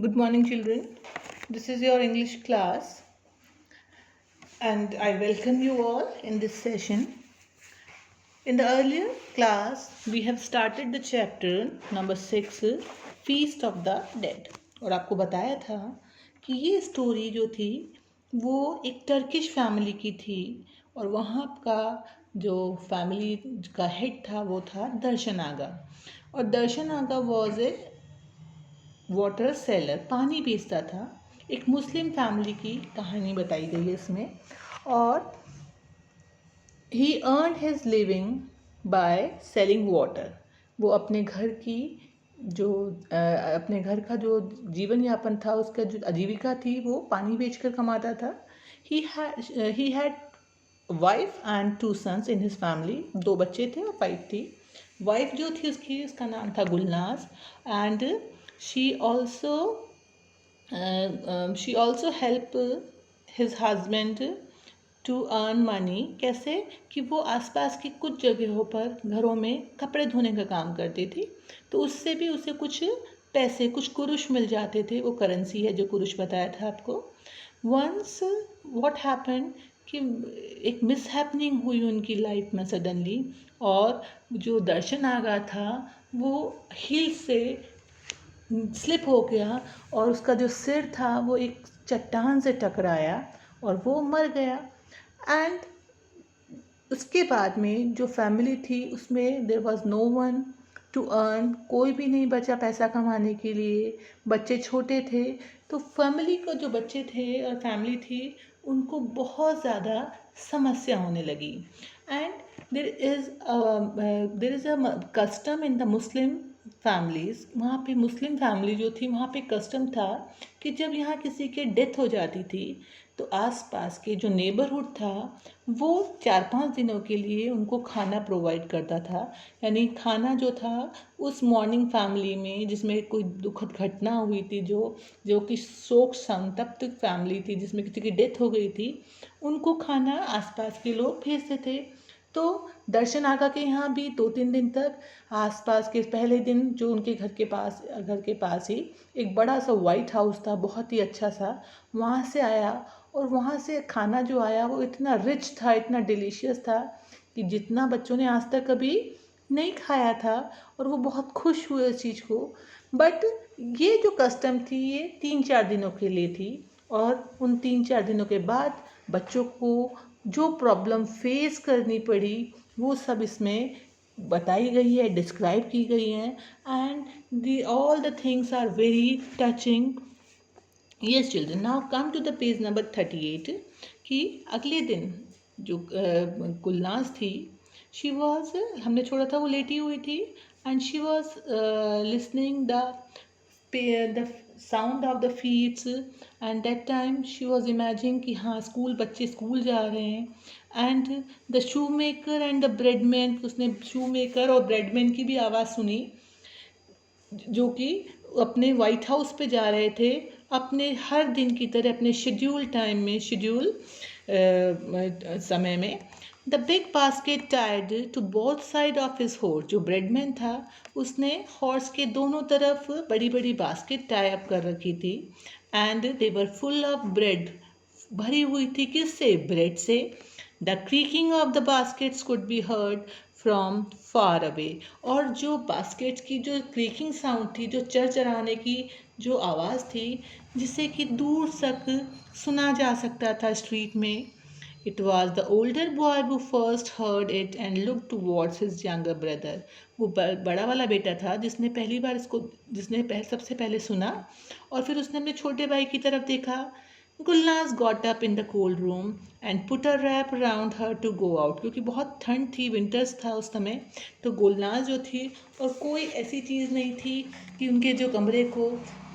Good morning, children. This is your English class, and I welcome you all in this session. In the earlier class, we have started the chapter number 6, Feast of the Dead. और आपको बताया था कि ये story जो थी वो एक टर्किश फैमिली की थी और वहाँ का जो फैमिली का हेड था वो था दर्शन आगा. और दर्शन आगा वॉज ए वाटर सेलर, पानी बेचता था. एक मुस्लिम फैमिली की कहानी बताई गई है इसमें. और he earn his living by selling water. वो अपने घर की जो अपने घर का जो जीवन यापन था, उसका जो आजीविका थी वो पानी बेचकर कमाता था. He had wife and 2 sons in his family. 2 बच्चे थे और वाइफ थी. वाइफ जो थी उसका नाम था Gulnaz. And she also she also help his husband to earn money. कैसे कि वो आसपास की कुछ जगहों पर घरों में कपड़े धोने का काम करती थी, तो उससे भी उसे कुछ पैसे, कुछ कुरुश मिल जाते थे. वो करेंसी है जो कुरुश बताया था आपको. वंस व्हाट हैपन कि एक मिसहैपनिंग हुई उनकी लाइफ में सडनली, और जो दर्शन आगा था वो हिल से स्लिप हो गया और उसका जो सिर था वो एक चट्टान से टकराया और वो मर गया. एंड उसके बाद में जो फैमिली थी उसमें there was no one to earn. कोई भी नहीं बचा पैसा कमाने के लिए. बच्चे छोटे थे, तो फैमिली को जो बच्चे थे और फैमिली थी उनको बहुत ज़्यादा समस्या होने लगी. And there is a custom in the Muslim families. वहाँ पे मुस्लिम फैमिली जो थी वहाँ पे कस्टम था कि जब यहाँ किसी के डेथ हो जाती थी तो आसपास के जो नेबरहुड था वो 4-5 दिनों के लिए उनको खाना प्रोवाइड करता था. यानी खाना जो था उस मॉर्निंग फैमिली में जिसमें कोई दुखद घटना हुई थी, जो कि शोक संतप्त फैमिली थी जिसमें किसी की डेथ हो गई थी, उनको खाना आसपास के लोग भेजते थे. तो दर्शन आगा के यहाँ भी 2-3 दिन तक आसपास के, पहले दिन जो उनके घर के पास ही एक बड़ा सा वाइट हाउस था, बहुत ही अच्छा सा, वहाँ से आया. और वहाँ से खाना जो आया वो इतना रिच था, इतना डिलीशियस था कि जितना बच्चों ने आज तक कभी नहीं खाया था, और वो बहुत खुश हुए इस चीज़ को. बट ये जो कस्टम थी ये 3-4 दिनों के लिए थी, और उन 3-4 दिनों के बाद बच्चों को जो प्रॉब्लम फेस करनी पड़ी वो सब इसमें बताई गई है, डिस्क्राइब की गई हैं. And the all the things are very touching. Yes children, now come to the page number 38 कि अगले दिन जो गुलनाज थी, शी वॉज, हमने छोड़ा था वो लेटी हुई थी, and she was listening the sound of the feets. And that time she was imagining कि हाँ बच्चे स्कूल जा रहे हैं. And the shoe maker and the breadman, उसने शू मेकर और ब्रेडमैन की भी आवाज़ सुनी जो कि अपने वाइट हाउस पे जा रहे थे अपने हर दिन की तरह, अपने शेड्यूल टाइम में, शेड्यूल समय में. The big basket tied to both side of his horse. जो ब्रेडमैन था उसने हॉर्स के दोनों तरफ बड़ी बड़ी बास्केट टाई अप कर रखी थी. And they were full of bread. भरी हुई थी किससे? ब्रेड से. The creaking of the baskets could be heard from far away. और जो बास्केट्स की जो क्रीकिंग साउंड थी, जो चरचराने की जो आवाज़ थी, जिसे कि दूर तक सुना जा सकता था स्ट्रीट में. It was the older boy who first heard it and look towards his younger brother. वो बड़ा वाला बेटा था जिसने पहली बार इसको, सबसे पहले सुना, और फिर उसने अपने छोटे भाई की तरफ देखा. Gulnaz got up in the cold room and put a wrap around her to go out. क्योंकि बहुत ठंड थी, विंटर्स था उस समय, तो गुलनाज जो थी, और कोई ऐसी चीज़ नहीं थी कि उनके जो कमरे को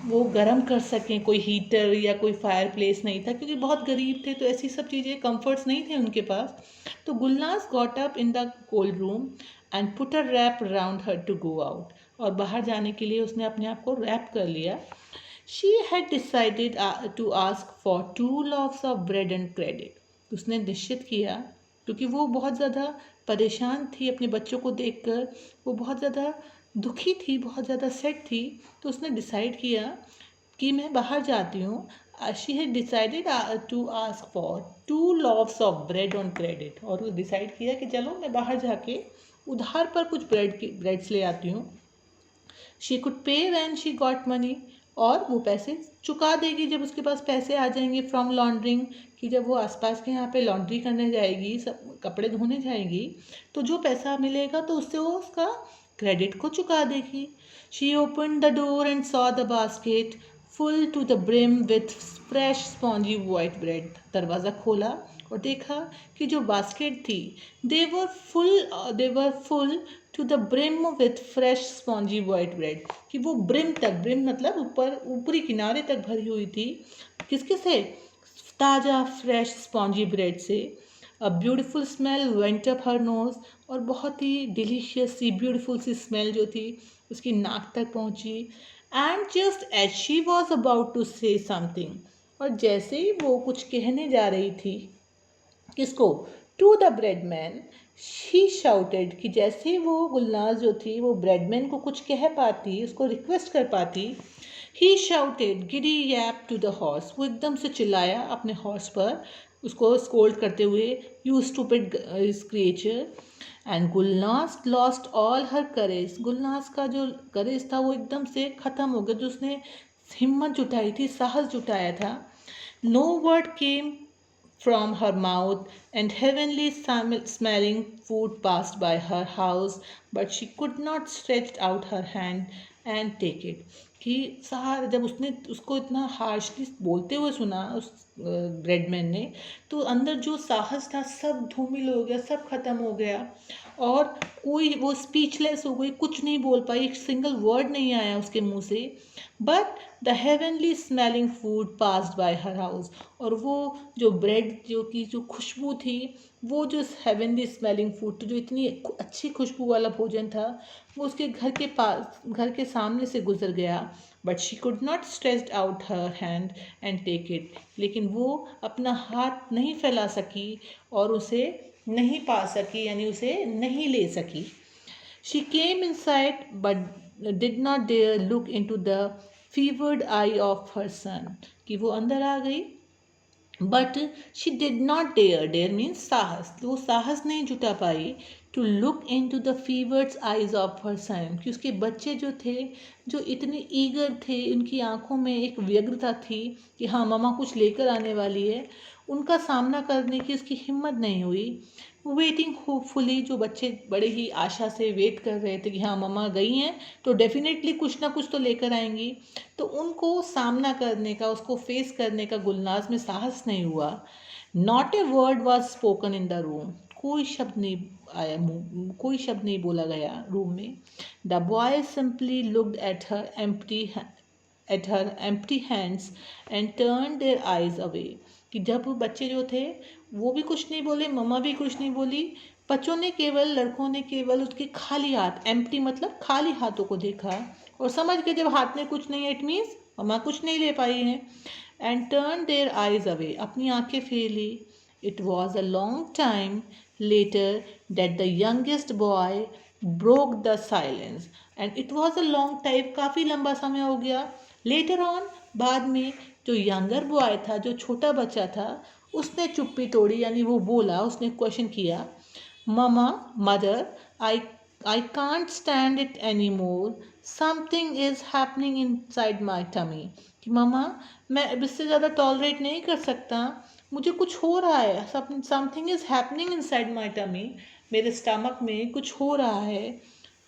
वो गर्म कर सकें, कोई हीटर या कोई फायर प्लेस नहीं था, क्योंकि बहुत गरीब थे, तो ऐसी सब चीज़ें, कंफर्ट्स नहीं थे उनके पास. तो Gulnaz got up in the cold room and put a wrap around her to go out. और बाहर जाने के लिए उसने अपने आप को रैप कर लिया. She had decided to ask for 2 loaves of bread and credit. उसने निश्चित किया, क्योंकि वो बहुत ज़्यादा परेशान थी अपने बच्चों को देखकर, वो बहुत ज़्यादा दुखी थी, बहुत ज़्यादा सेड थी, तो उसने डिसाइड किया कि मैं बाहर जाती हूँ, she had decided to ask for 2 loaves of bread on credit, और वो डिसाइड किया कि चलो मैं बाहर जाके उधार पर कुछ ब्रेड्स ले आती हूँ। शी कुड पे व्हेन शी गॉट मनी, और वो पैसे चुका देगी जब उसके पास पैसे आ जाएंगे फ्रॉम लॉन्ड्रिंग, कि जब वो आसपास के यहाँ पे लॉन्ड्री करने जाएगी, सब कपड़े धोने जाएगी, तो जो पैसा मिलेगा तो उससे वो उसका क्रेडिट को चुका देगी। She open the door and saw the basket full to the brim with fresh spongy white bread. दरवाज़ा खोला और देखा कि जो बास्केट थी, they were full to the brim with fresh spongy white bread, कि वो ब्रिम तक, ब्रिम मतलब ऊपर ऊपरी किनारे तक भरी हुई थी। किसके से? ताज़ा फ्रेश स्पॉन्जी ब्रेड से। A beautiful smell went up her nose, और बहुत ही डिलीशियस सी ब्यूटिफुल सी स्मेल जो थी उसकी नाक तक पहुंची। And just as she was about to say something, और जैसे ही वो कुछ कहने जा रही थी, किसको? To the breadman, she shouted, कि जैसे ही वो गुलनाज जो थी वो ब्रेडमैन को कुछ कह पाती, उसको रिक्वेस्ट कर पाती, ही शाउटेड गिडी यैप टू द हॉर्स, वो एकदम से चिल्लाया अपने हॉर्स पर, उसको स्कोल्ड करते हुए, you stupid creature. And Gulnaz lost all her courage, Gulnaz का जो करेज था वो एकदम से ख़त्म हो गया, जो उसने हिम्मत जुटाई थी, साहस जुटाया था। No word came from her mouth, and heavenly smelling food passed by her house, but she could not stretch out her hand and take it. कि सहार जब उसने उसको इतना हार्शली बोलते हुए सुना उस ब्रेडमैन ने, तो अंदर जो साहस था सब धूमिल हो गया, सब खत्म हो गया, और कोई, वो स्पीचलेस हो गई, कुछ नहीं बोल पाई, एक सिंगल वर्ड नहीं आया उसके मुंह से। But the heavenly smelling food passed by her house, और वो जो ब्रेड जो की जो खुशबू थी, वो जो हेवनली स्मेलिंग फूड, तो जो इतनी अच्छी खुशबू वाला भोजन था, वो उसके घर के पास, घर के सामने से गुजर गया। But she could not stretch out her hand and take it, लेकिन वो अपना हाथ नहीं फैला सकी और उसे नहीं पा सकी, यानी उसे नहीं ले सकी। She came inside but did not dare look into the fevered eye of her son, कि वो अंदर आ गई, but she did not dare means साहस, वो साहस नहीं जुटा पाई to look into the fevers eyes of her son, कि उसके बच्चे जो थे, जो इतने ईगर थे, उनकी आंखों में एक व्यग्रता थी कि हाँ मम्मा कुछ लेकर आने वाली है, उनका सामना करने की उसकी हिम्मत नहीं हुई। वेटिंग होपफुली, जो बच्चे बड़े ही आशा से वेट कर रहे थे कि हाँ मम्मा गई हैं तो डेफिनेटली कुछ ना कुछ तो लेकर आएंगी, तो उनको सामना करने का, उसको फेस करने का गुलनाज में साहस नहीं हुआ। Not a word was spoken in the room, कोई शब्द नहीं आया, मुँह कोई शब्द नहीं बोला गया रूम में। The boy simply looked at her empty hands and turn their eyes away, कि जब बच्चे जो थे वो भी कुछ नहीं बोले, मम्मा भी कुछ नहीं बोली, बच्चों ने केवल, लड़कों ने केवल उसके खाली हाथ, एम्प्टी मतलब खाली हाथों को देखा, और समझ के जब हाथ में कुछ नहीं है, इट मीन्स मम्मा कुछ नहीं ले पाई हैं। And turn their eyes away, अपनी आंखें फेर ली। It was a long time later that the youngest boy broke the silence, and it was a long time, काफ़ी लंबा समय हो गया। लेटर ऑन, बाद में, जो यंगर बॉय था, जो छोटा बच्चा था, उसने चुप्पी तोड़ी, यानी वो बोला, उसने क्वेश्चन किया, mama, mother, I I can't stand it any more, something is happening inside my tummy, कि ममा मैं अब इससे ज़्यादा टॉलरेट नहीं कर सकता, मुझे कुछ हो रहा है, something is happening inside my tummy, मेरे स्टमक में कुछ हो रहा है।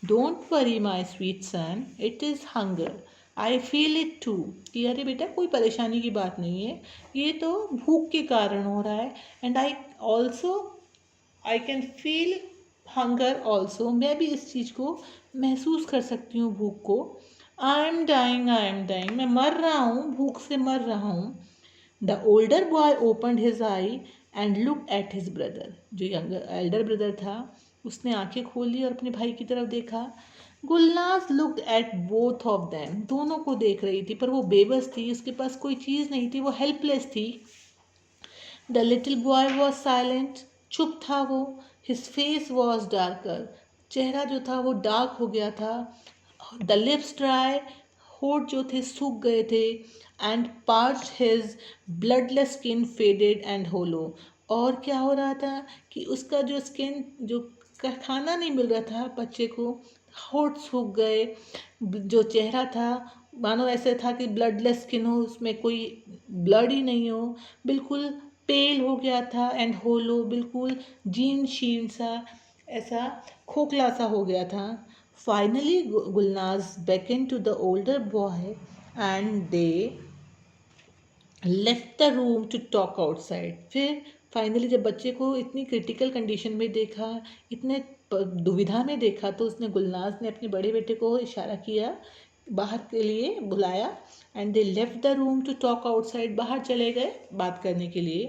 Don't worry my sweet son, it is hunger, I feel it too, कि अरे बेटा कोई परेशानी की बात नहीं है, ये तो भूख के कारण हो रहा है। And I can feel hunger also, मैं भी इस चीज़ को महसूस कर सकती हूँ, भूख को। आई एम डाइंग, मैं मर रहा हूँ, भूख से मर रहा हूँ। The older boy opened his I and look at his brother, जो यंगर एल्डर ब्रदर था उसने आंखें खोली और अपने भाई की तरफ देखा। Gulnaz looked at both of them, दोनों को देख रही थी, पर वो बेबस थी, उसके पास कोई चीज़ नहीं थी, वो हेल्पलेस थी। The little boy was silent, चुप था वो। हिज फेस वॉज डार्कर, चेहरा जो था वो डार्क हो गया था। द लिप्स ड्राई, होठ जो थे सूख गए थे, and parch his bloodless skin faded and hollow. और क्या हो रहा था कि उसका जो स्किन जो खाना नहीं मिल रहा था बच्चे को, होठ सूख गए, जो चेहरा था मानो ऐसे था कि ब्लडलेस स्किन हो, उसमें कोई ब्लड ही नहीं हो, बिल्कुल पेल हो गया था, एंड होलो बिल्कुल जीर्ण शीर्ण सा, ऐसा खोखला सा हो गया था। Finally Gulnaz beckon to the older boy and they left the room to talk outside. फिर फाइनली जब बच्चे को इतनी क्रिटिकल कंडीशन में देखा, इतने दुविधा में देखा, तो उसने गुलनाज ने अपने बड़े बेटे को इशारा किया, बाहर के लिए बुलाया, and they left the room to talk outside, बाहर चले गए बात करने के लिए।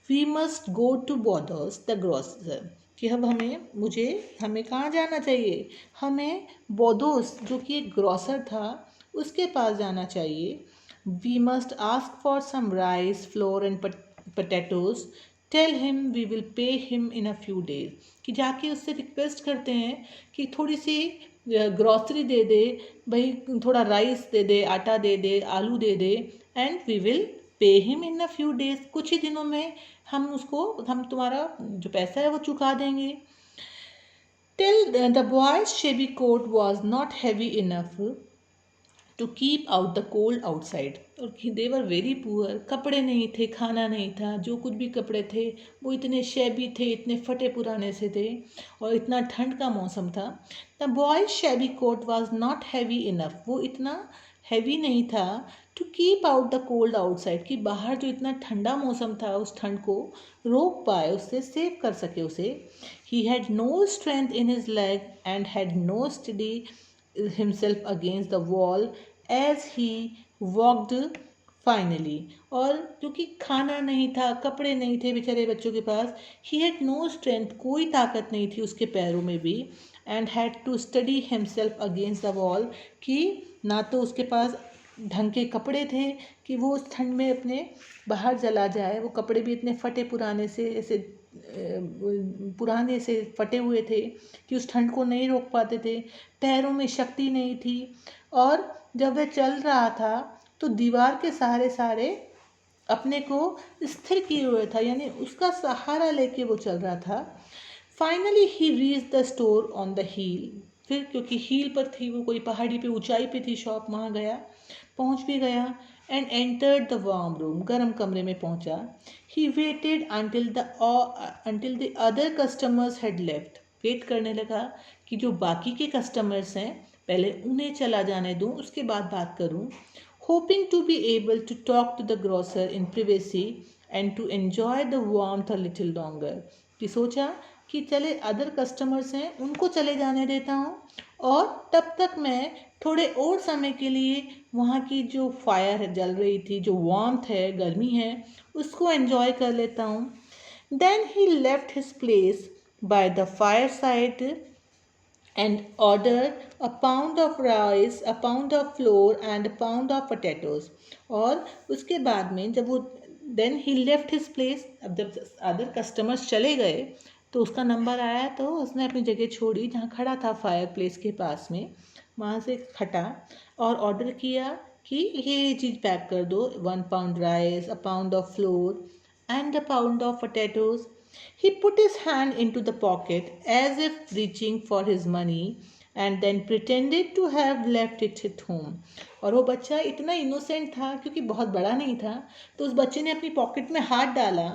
We must go to bothers the grocer, कि अब हमें कहाँ जाना चाहिए, हमें बोदोस जो कि एक ग्रोसर था उसके पास जाना चाहिए। We must ask for some rice, flour and potatoes. Tell him we will pay him in a few days. कि जाके उससे रिक्वेस्ट करते हैं कि थोड़ी सी ग्रॉसरी दे दे, भाई थोड़ा राइस दे दे, आटा दे दे, आलू दे दे, and we will pay him in a few days, कुछ ही दिनों में हम तुम्हारा जो पैसा है वो चुका देंगे। Till the boy's shabby coat was not heavy enough to keep out the cold outside. और दे वर वेरी पुअर, कपड़े नहीं थे, खाना नहीं था, जो कुछ भी कपड़े थे वो इतने शैबी थे, इतने फटे पुराने से थे, और इतना ठंड का मौसम था। The boy's shabby coat was not heavy enough, वो इतना हैवी नहीं था to keep out the cold outside, कि बाहर जो इतना ठंडा मौसम था उस ठंड को रोक पाए, उससे सेव कर सके उसे। He had no strength in his leg and had no steady himself against the wall as he walked finally। और क्योंकि खाना नहीं था, कपड़े नहीं थे बेचारे बच्चों के पास, he had no strength, कोई ताकत नहीं थी उसके पैरों में भी, and had to study himself against the wall, कि ना तो उसके पास ढंग के कपड़े थे कि वो उस ठंड में अपने बाहर चला जाए, वो कपड़े भी इतने फटे पुराने से, ऐसे पुराने से फटे हुए थे कि उस ठंड को नहीं रोक पाते थे, पैरों में शक्ति नहीं थी, और जब वह चल रहा था तो दीवार के सहारे सहारे अपने को स्थिर किए हुए था, यानी उसका सहारा लेके वो चल रहा था। Finally he reach the store on the hill, फिर क्योंकि हील पर थी वो, कोई पहाड़ी पे ऊंचाई पे थी शॉप, वहाँ गया, पहुँच भी गया, and entered the warm room, गर्म कमरे में पहुँचा। He waited until the other customers had left, wait करने लगा कि जो बाकी के कस्टमर्स हैं पहले उन्हें चला जाने दूं, उसके बाद बात करूं। Hoping to be able to talk to the grocer in privacy and to enjoy the warmth a little longer, कि सोचा कि चले अदर कस्टमर्स हैं उनको चले जाने देता हूँ, और तब तक मैं थोड़े और समय के लिए वहाँ की जो फायर जल रही थी, जो वार्मथ है, गर्मी है, उसको एन्जॉय कर लेता हूँ। Then he left his place by the fire side and ordered a pound of rice, a pound of flour and a pound of potatoes। और उसके बाद में जब वो then he left his place, अब जब अदर कस्टमर्स चले गए तो उसका नंबर आया, तो उसने अपनी जगह छोड़ी जहाँ खड़ा था फायर प्लेस के पास में, वहाँ से हटा और ऑर्डर किया कि ये चीज़ पैक कर दो, 1 pound rice, a pound of flour and a pound of potatoes। He put his hand into the pocket as if reaching for his money and then pretended to have left it at home। और वो बच्चा इतना innocent था क्योंकि बहुत बड़ा नहीं था, तो उस बच्चे ने अपनी पॉकेट में हाथ डाला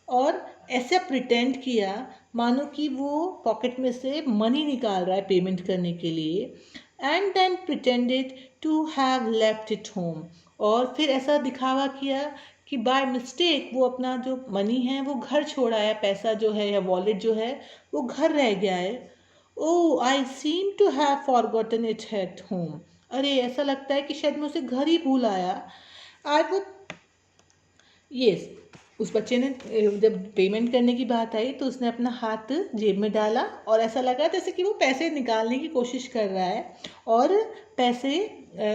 और ऐसा प्रिटेंड किया मानो कि वो पॉकेट में से मनी निकाल रहा है पेमेंट करने के लिए, and then pretended to have left it home. और फिर ऐसा दिखावा किया कि बाय मिस्टेक वो अपना जो मनी है वो घर छोड़ आया, पैसा जो है या वॉलेट जो है वो घर रह गया है। Oh I seem to have forgotten it at home, अरे ऐसा लगता है कि शायद मैं उसे घर ही भूल आया। आई वो यस, उस बच्चे ने जब पेमेंट करने की बात आई तो उसने अपना हाथ जेब में डाला और ऐसा लगा जैसे कि वो पैसे निकालने की कोशिश कर रहा है, और पैसे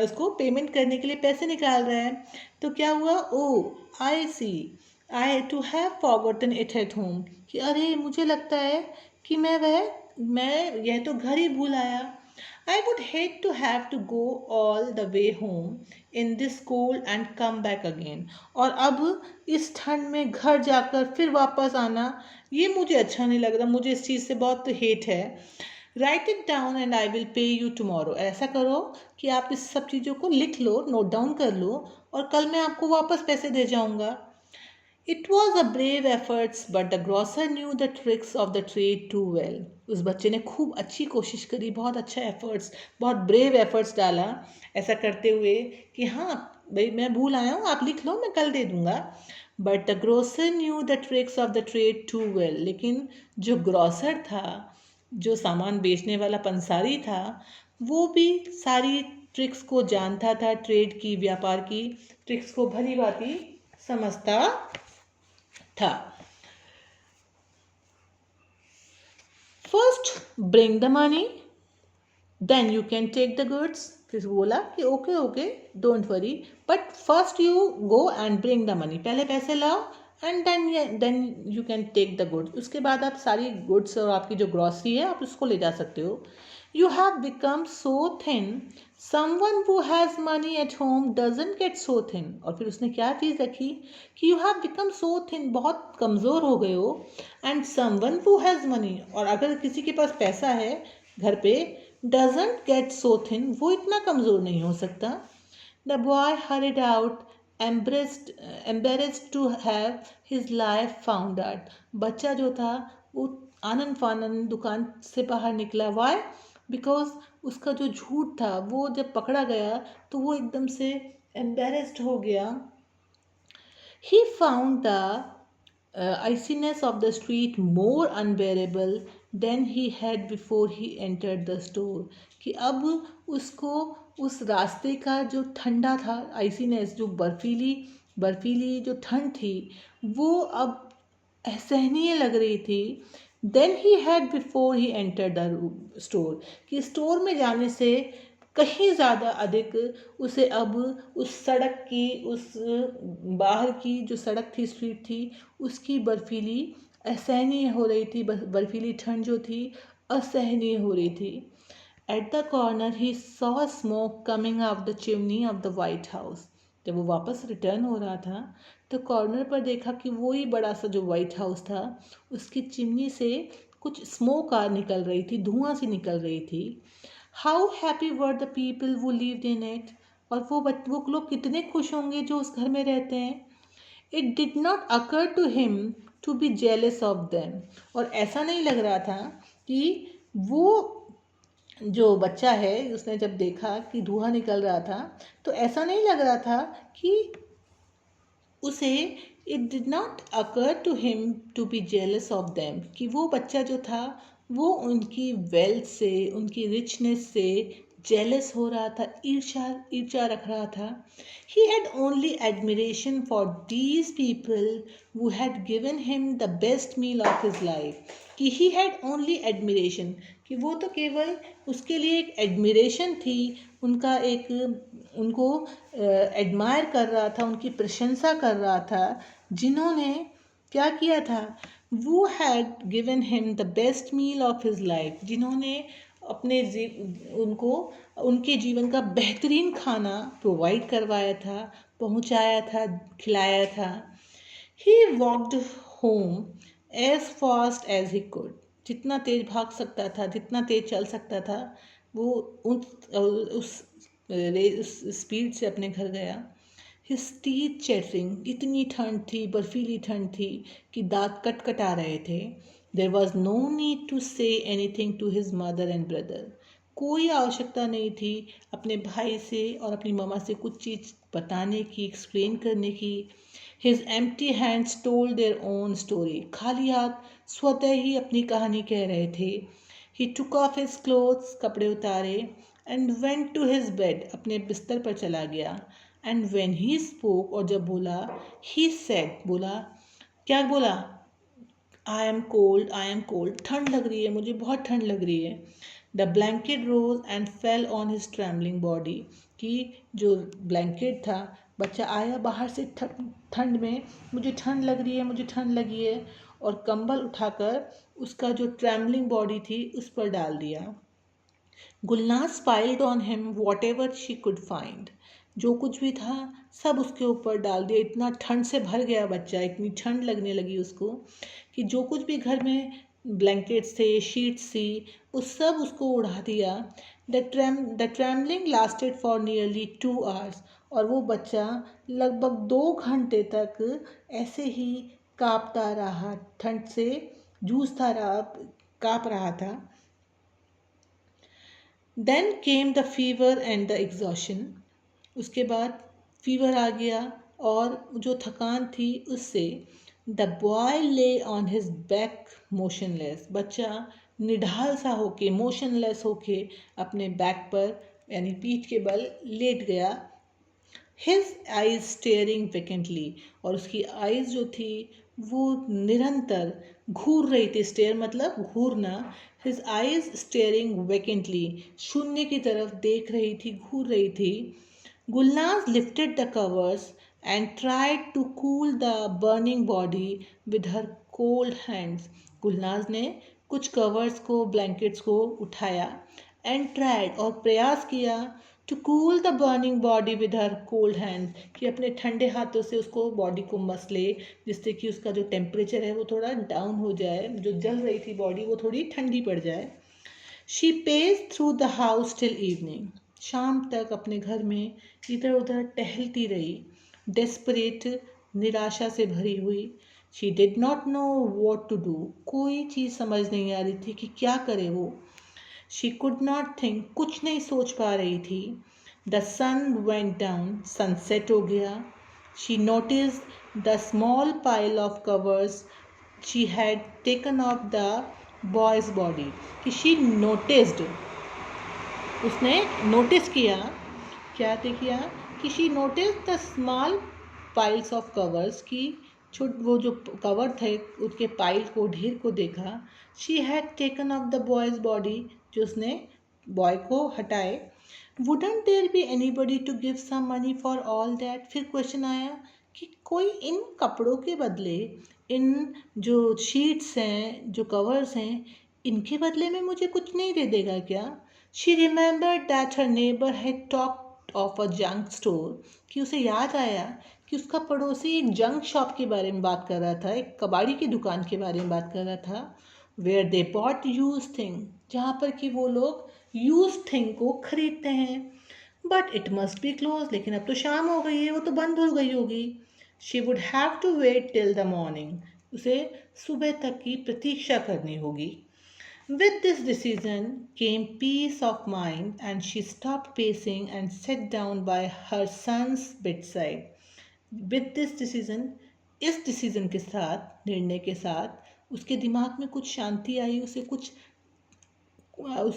उसको पेमेंट करने के लिए पैसे निकाल रहा है। तो क्या हुआ, oh I see I to have forgotten it at home, कि अरे मुझे लगता है कि मैं यह तो घर ही भूल आया। I would hate to have to go all the way home in this cold and come back again. और अब इस ठंड में घर जाकर फिर वापस आना, ये मुझे अच्छा नहीं लग रहा, मुझे इस चीज़ से बहुत हेट है. Right it down and I will pay you tomorrow. ऐसा करो कि आप इस सब चीज़ों को लिख लो, नोट डाउन कर लो, और कल मैं आपको वापस पैसे दे जाऊंगा. It was a brave efforts, but the grocer knew the tricks of the trade too well. उस बच्चे ने खूब अच्छी कोशिश करी, बहुत अच्छा एफर्ट्स, बहुत ब्रेव एफर्ट्स डाला ऐसा करते हुए कि हाँ भाई मैं भूल आया हूँ, आप लिख लो, मैं कल दे दूंगा. But the grocer knew the tricks of the trade too well. लेकिन जो ग्रोसर था, जो सामान बेचने वाला पंसारी था, वो भी सारी ट्रिक्स को जानता था, ट्रेड की, व्यापार की ट्रिक्स को भली भांति समझता था. First bring the money then you can take the goods. फिर बोला कि okay okay don't worry, but first you go and bring the money. पहले पैसे लाओ and then you can take the goods. उसके बाद आप सारी गुड्स और आपकी जो ग्रॉसरी है आप उसको ले जा सकते हो. You have become so thin. Someone who has money at home doesn't get so thin. और फिर उसने क्या चीज़ रखी कि you have become so thin, बहुत कमज़ोर हो गए हो. And someone who has money, और अगर किसी के पास पैसा है घर पे, doesn't get so thin, वो इतना कमज़ोर नहीं हो सकता. The boy hurried out, embarrassed to have his life found out. बच्चा जो था वो आनंद फानंद दुकान से बाहर निकला. Why? बिकॉज उसका जो झूठ था वो जब पकड़ा गया तो वो एकदम से एम्बेरेस्ड हो गया. He found the iciness of the street more unbearable than he had before he entered the store. कि अब उसको उस रास्ते का जो ठंडा था, आइसीनेस, जो बर्फीली बर्फीली जो ठंड थी, वो अब असहनीय लग रही थी. Then he had before he enter the store. कि स्टोर में जाने से कहीं ज़्यादा अधिक उसे अब उस सड़क की, उस बाहर की जो सड़क थी, स्ट्रीट थी, उसकी बर्फीली असहनीय हो रही थी. बर्फीली ठंड जो थी असहनीय हो रही थी. At the corner he saw smoke coming out the chimney of the White house. जब वो वापस रिटर्न हो रहा था तो कॉर्नर पर देखा कि वही बड़ा सा जो वाइट हाउस था, उसकी चिमनी से कुछ स्मोक आ निकल रही थी, धुआं सी निकल रही थी. How happy were the people वो लिव्ड इन इट. और वो लोग कितने खुश होंगे जो उस घर में रहते हैं. It did not occur to him to be jealous of them. और ऐसा नहीं लग रहा था कि वो जो बच्चा है उसने जब देखा कि धुआं निकल रहा था तो ऐसा नहीं लग रहा था कि उसे, it did not occur to him to be jealous of them, कि वो बच्चा जो था वो उनकी वेल्थ से, उनकी रिचनेस से जेलस हो रहा था, ईर्ष्या ईर्ष्या रख रहा था. He had only admiration for these people who had given him the best meal of his life. कि ही हैड ओनली एडमिरेशन, कि वो तो केवल उसके लिए एक एडमिरेशन थी, उनका एक, उनको एडमायर कर रहा था, उनकी प्रशंसा कर रहा था, जिन्होंने क्या किया था. वो had given him the best meal of his life. जिन्होंने अपने उनको उनके जीवन का बेहतरीन खाना प्रोवाइड करवाया था, पहुंचाया था, खिलाया था. He walked home as fast as he could. जितना तेज भाग सकता था, जितना तेज चल सकता था, वो उस स्पीड से अपने घर गया. His teeth chattering. इतनी ठंड थी, बर्फीली ठंड थी कि दांत कटकटा रहे थे. There was no need to say anything to his mother and brother. कोई आवश्यकता नहीं थी अपने भाई से और अपनी मामा से कुछ चीज़ बताने की, एक्सप्लेन करने की. His empty hands told their own story. खाली हाथ स्वतः ही अपनी कहानी कह रहे थे. He took off his clothes. कपड़े उतारे. And went to his bed. अपने बिस्तर पर चला गया. एंड वेन ही स्पोक, और जब बोला, ही सेड, बोला, क्या बोला, I am cold, I am cold. ठंड लग रही है, मुझे बहुत ठंड लग रही है. The blanket rose and fell on his trembling body. कि जो ब्लैंकेट था, बच्चा आया बाहर से ठंड में, मुझे ठंड लग रही है, मुझे ठंड लगी है, और कंबल उठाकर उसका जो ट्रैम्बलिंग बॉडी थी उस पर डाल दिया. Gulnaz piled on him whatever she could find. जो कुछ भी था सब उसके ऊपर डाल दिया। इतना ठंड से भर गया बच्चा, इतनी ठंड लगने लगी उसको कि जो कुछ भी घर में ब्लैंकेट्स थे, शीट्स थी, उस सब उसको उड़ा दिया। The travelling lasted for nearly 2 hours, और वो बच्चा लगभग 2 घंटे तक ऐसे ही कांपता रहा, ठंड से जूझता रहा, कांप रहा था। Then came the fever and the exhaustion. उसके बाद फीवर आ गया और जो थकान थी उससे। द बॉय ले ऑन हिज बैक मोशनलेस। बच्चा निढाल सा होके, मोशनलेस होके अपने बैक पर यानी पीठ के बल लेट गया। हिज आइज स्टेयरिंग वेकेंटली, और उसकी आइज जो थी वो निरंतर घूर रही थी। स्टेयर मतलब घूरना। हिज आइज स्टेयरिंग वेकेंटली, शून्य की तरफ देख रही थी, घूर रही थी। Gulnaz lifted the covers and tried to cool the burning body with her cold hands. Gulnaz ने कुछ कवर्स को, ब्लैंकेट्स को उठाया एंड ट्राइड, और प्रयास किया to cool the burning body with her cold hand, कि अपने ठंडे हाथों से उसको बॉडी को मसले, जिससे कि उसका जो टेम्परेचर है वो थोड़ा डाउन हो जाए, जो जल रही थी बॉडी वो थोड़ी ठंडी पड़ जाए। She page through the house till evening. शाम तक अपने घर में इधर उधर टहलती रही, डेस्परेट, निराशा से भरी हुई। She did not know what to do. कोई चीज़ समझ नहीं आ रही थी कि क्या करे वो। शी कुड नॉट थिंक, कुछ नहीं सोच पा रही थी। The sun went down, sunset हो गया। She notice the small pile of covers she had taken off the boy's body. कि शी नोटिस्ड, उसने नोटिस किया, क्या किया कि she notice the small piles of covers, की छोट वो जो कवर थे उसके पाइल को, ढेर को देखा। She had taken off the boy's body, जो उसने बॉय को हटाए। Wouldn't there be anybody to give some money for all that. फिर क्वेश्चन आया कि कोई इन कपड़ों के बदले, इन जो शीट्स हैं, जो कवर्स हैं, इनके बदले में मुझे कुछ नहीं दे देगा क्या? She remembered that her neighbour had talked of a junk store, कि उसे याद आया कि उसका पड़ोसी एक जंक शॉप के बारे में बात कर रहा था, एक कबाड़ी की दुकान के बारे में बात कर रहा था। Where they bought use thing, जहाँ पर कि वो लोग यूज थिंग को खरीदते हैं। But it must be close, लेकिन अब तो शाम हो गई है, वो तो बंद हो गई होगी। She would have to wait till the morning, उसे सुबह तक की प्रतीक्षा करनी होगी। With this decision came peace of mind, and she stopped pacing and sat down by her son's bedside. With this decision, इस डिसीजन के साथ, निर्णय के साथ उसके दिमाग में कुछ शांति आई, उसे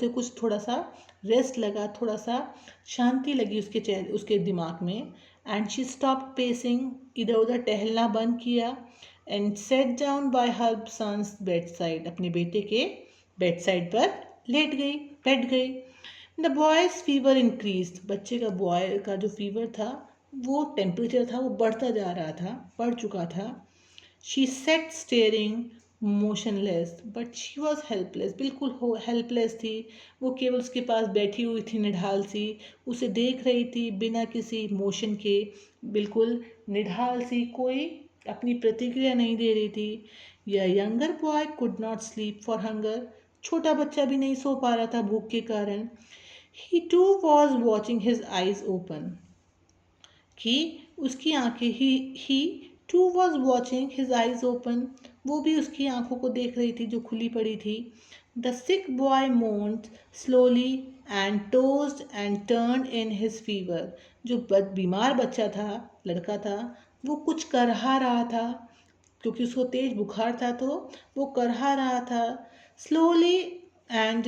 कुछ थोड़ा सा रेस्ट लगा, थोड़ा सा शांति लगी उसके चेहरे, उसके दिमाग में। एंड शी स्टॉप पेसिंग, इधर उधर टहलना बंद किया। And sat down by her son's bed side, अपने बेटे के बेड साइड पर बैठ गई। द बॉयज़ फीवर इंक्रीज, बच्चे का, बॉय का जो फीवर था, वो टेम्परेचर था वो बढ़ता जा रहा था, बढ़ चुका था। She said steering motionless, but she was helpless, बिल्कुल हेल्पलेस थी। वो केवल उसके पास बैठी हुई थी, निढाल सी, उसे देख रही थी बिना किसी मोशन के, बिल्कुल निढाल सी, कोई अपनी प्रतिक्रिया नहीं दे रही थी। य younger boy could not sleep for hunger, छोटा बच्चा भी नहीं सो पा रहा था भूख के कारण। He too was watching his eyes open, कि उसकी आंखें, he too was watching his eyes open, वो भी उसकी आंखों को देख रही थी जो खुली पड़ी थी। The sick boy moaned slowly and tossed and turn in his fever, जो बीमार बच्चा था, लड़का था, वो कुछ करहा रहा था, क्योंकि उसको तेज बुखार था तो वो करहा रहा था। Slowly and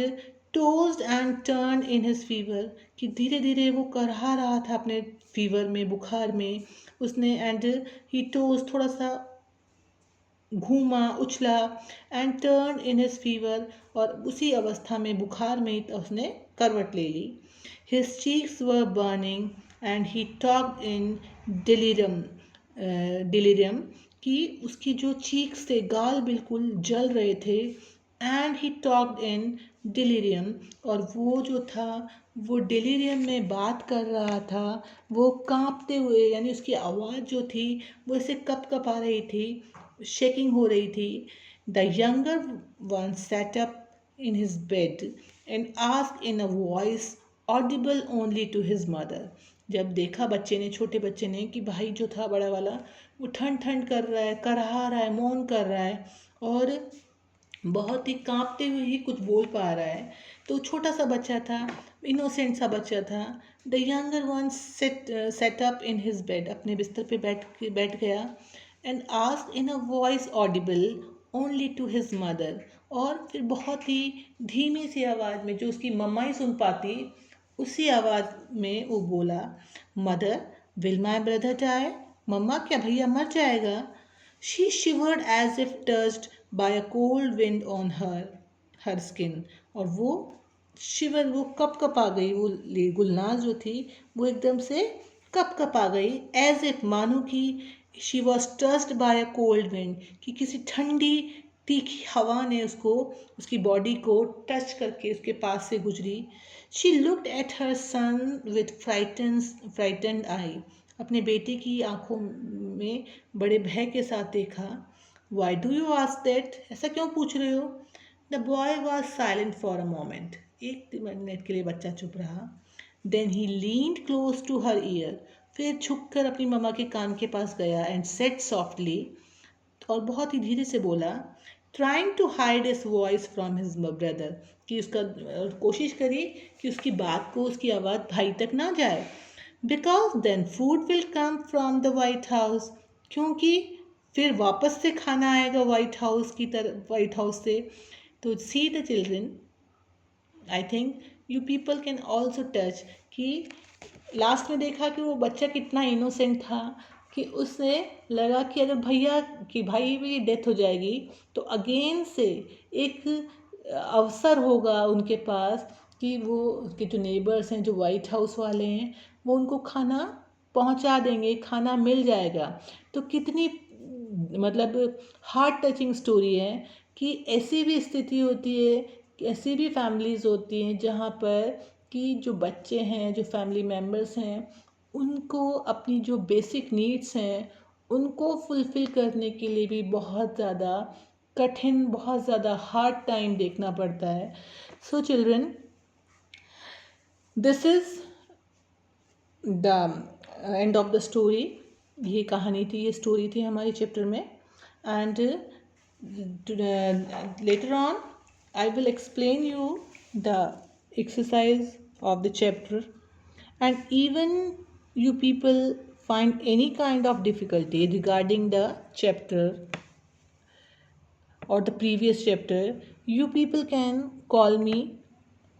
tossed and turn in his fever, कि धीरे धीरे वो करहा रहा था अपने फीवर में, बुखार में उसने। एंड ही टोज, थोड़ा सा घूमा, उछला। And turn in his fever, और उसी अवस्था में, बुखार में उसने करवट ले ली। His cheeks were burning and he talked in delirium, कि उसकी जो चीक्स थे, गाल बिल्कुल जल रहे थे। And he talked in delirium, और वो जो था वो डिलीरियम में बात कर रहा था, वो कांपते हुए, यानी उसकी आवाज़ जो थी वो ऐसे कप कप आ रही थी, शेकिंग हो रही थी. The younger one sat up in his bed and asked in a voice audible only to his mother. जब देखा बच्चे ने, छोटे बच्चे ने, कि भाई जो था बड़ा वाला वो ठंड ठंड कर रहा है, करहा रहा है, मौन कर रहा है और बहुत ही कांपते हुए ही कुछ बोल पा रहा है, तो छोटा सा बच्चा था, इनोसेंट सा बच्चा था. The younger one sat up in his bed, अपने बिस्तर पे बैठ गया, and asked in a voice audible only to his mother, और फिर बहुत ही धीमी सी आवाज़ में, जो उसकी मम्मा ही सुन पाती, उसी आवाज़ में वो बोला, mother will my brother die, मम्मा क्या भैया मर जाएगा. She shivered as if touched by a cold wind on her skin. और वो शिवर, वो कप कप आ गई, वो गुलनाज जो थी वो एकदम से कप कप आ गई, एज इफ, मानो कि she was touched bye a cold wind, कि किसी ठंडी तीखी हवा ने उसको, उसकी बॉडी को टच करके उसके पास से गुजरी. She looked at her son with frightened eye, अपने बेटे की आंखों में बड़े भय के साथ देखा. Why do you ask that, ऐसा क्यों पूछ रहे हो. The boy was silent for a moment, एक मिनट के लिए बच्चा चुप रहा. Then he leaned close to her ear, फिर झुककर अपनी मम्मा के कान के पास गया, एंड सेड सॉफ्टली, और बहुत ही धीरे से बोला, trying to hide his voice from his brother, कि उसका कोशिश करी कि उसकी बात को, उसकी आवाज़ भाई तक ना जाए. Because then food will come from the White House, क्योंकि फिर वापस से खाना आएगा वाइट हाउस की तरफ, वाइट हाउस से. तो see the children, I think you people can also touch, कि लास्ट में देखा कि वो बच्चा कितना इनोसेंट था, कि उसने लगा कि अगर भैया कि भाई भी डेथ हो जाएगी तो अगेन से एक अवसर होगा उनके पास, कि वो उसके जो नेबर्स हैं, जो वाइट हाउस वाले हैं, वो उनको खाना पहुंचा देंगे, खाना मिल जाएगा. तो कितनी मतलब हार्ट टचिंग स्टोरी है, कि ऐसी भी स्थिति होती है, ऐसी भी फैमिलीज़ होती हैं जहाँ पर कि जो बच्चे हैं, जो फैमिली मेम्बर्स हैं, उनको अपनी जो बेसिक नीड्स हैं उनको फुलफ़िल करने के लिए भी बहुत ज़्यादा कठिन, बहुत ज़्यादा हार्ड टाइम देखना पड़ता है. So children, this is the end of the story. ये कहानी थी, ये स्टोरी थी हमारी चैप्टर में. And later on I will explain you the exercise of the chapter, and even you people find any kind of difficulty regarding the chapter or the previous chapter, you people can call me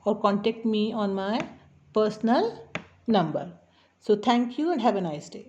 or contact me on my personal number. So thank you and have a nice day.